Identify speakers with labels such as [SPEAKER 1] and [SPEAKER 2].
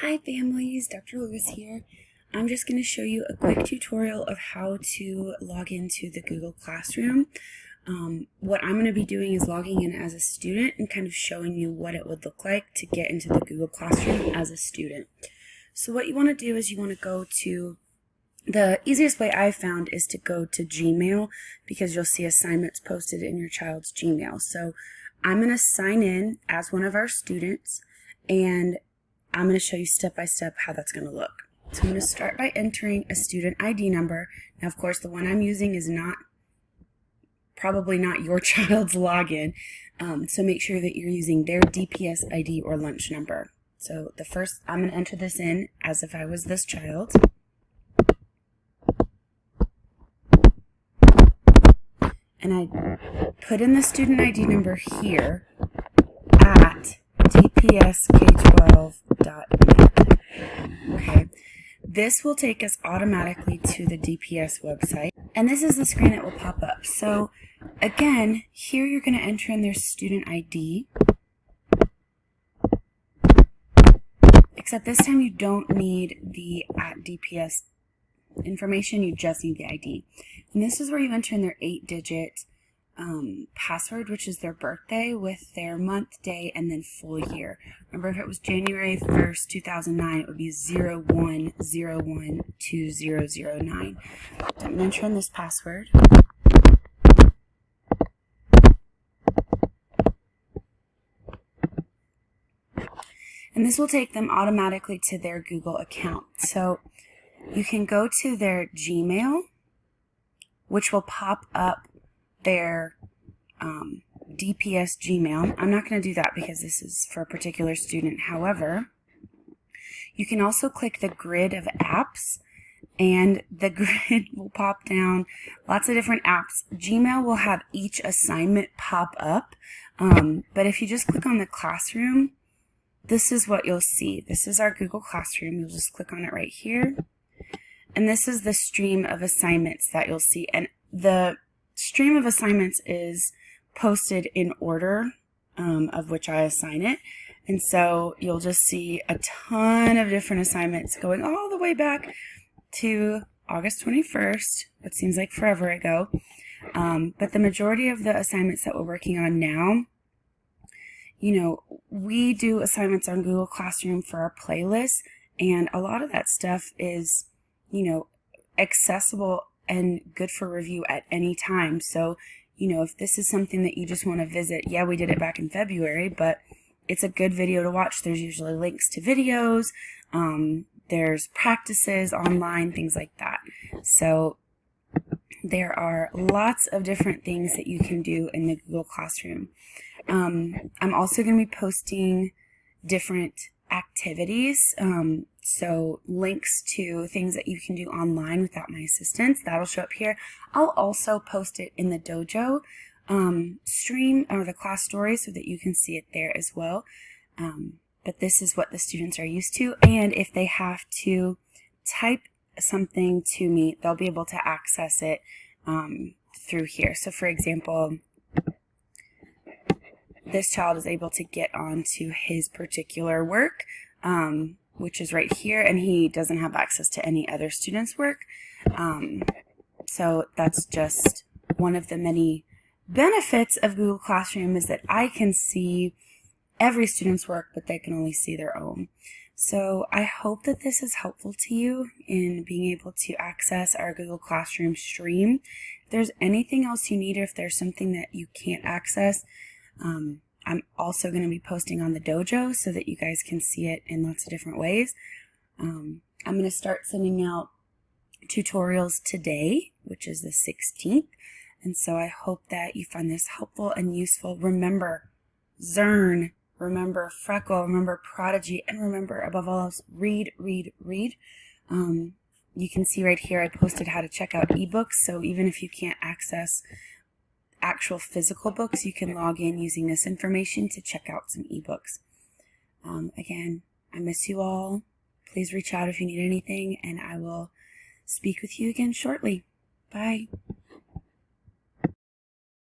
[SPEAKER 1] Hi families, Dr. Lewis here. I'm just going to show you a quick tutorial of how to log into the Google Classroom. What I'm going to be doing is logging in as a student and kind of showing you what it would look like to get into the Google Classroom as a student. So what you want to do is you want to go to, the easiest way I've found is to go to Gmail, because you'll see assignments posted in your child's Gmail. So I'm going to sign in as one of our students, and I'm going to show you step by step how that's going to look. So I'm going to start by entering a student ID number. Now, of course, the one I'm using is probably not your child's login, so make sure that you're using their DPS ID or lunch number. So I'm going to enter this in as if I was this child. And I put in the student ID number here at dpsk12.net. Okay, this will take us automatically to the DPS website, and this is the screen that will pop up. So again, here you're going to enter in their student ID, except this time you don't need the at DPS information, you just need the ID. And this is where you enter in their 8-digit password, which is their birthday with their month, day, and then full year. Remember, if it was January 1st, 2009, it would be 01012009. So I'm going to enter in this password. And this will take them automatically to their Google account. So you can go to their Gmail, which will pop up their DPS Gmail. I'm not going to do that because this is for a particular student. However, you can also click the grid of apps, and the grid will pop down lots of different apps. Gmail will have each assignment pop up, but if you just click on the classroom, this is what you'll see. This is our Google Classroom. You'll just click on it right here. And this is the stream of assignments that you'll see. And the stream of assignments is posted in order of which I assign it. And so you'll just see a ton of different assignments going all the way back to August 21st, what seems like forever ago. But the majority of the assignments that we're working on now, you know, we do assignments on Google Classroom for our playlist, and a lot of that stuff is, you know, accessible and good for review at any time. So, you know, if this is something that you just want to visit, yeah, we did it back in February, but it's a good video to watch. There's usually links to videos, there's practices online, things like that. So there are lots of different things that you can do in the Google Classroom. I'm also going to be posting different activities, so links to things that you can do online without my assistance. That'll show up here. I'll also post it in the dojo stream, or the class story, so that you can see it there as well. But this is what the students are used to, and if they have to type something to me, they'll be able to access it through here. So for example, this child is able to get onto his particular work, which is right here, and he doesn't have access to any other student's work. So that's just one of the many benefits of Google Classroom, is that I can see every student's work, but they can only see their own. So I hope that this is helpful to you in being able to access our Google Classroom stream. If there's anything else you need, or if there's something that you can't access, I'm also going to be posting on the dojo so that you guys can see it in lots of different ways. I'm going to start sending out tutorials today, which is the 16th. And so I hope that you find this helpful and useful. Remember Zern, remember Freckle, remember Prodigy, and remember, above all else, read, read, read. You can see right here I posted how to check out ebooks, so even if you can't access actual physical books, you can log in using this information to check out some ebooks. Again, I miss you all. Please reach out if you need anything, and I will speak with you again shortly. Bye.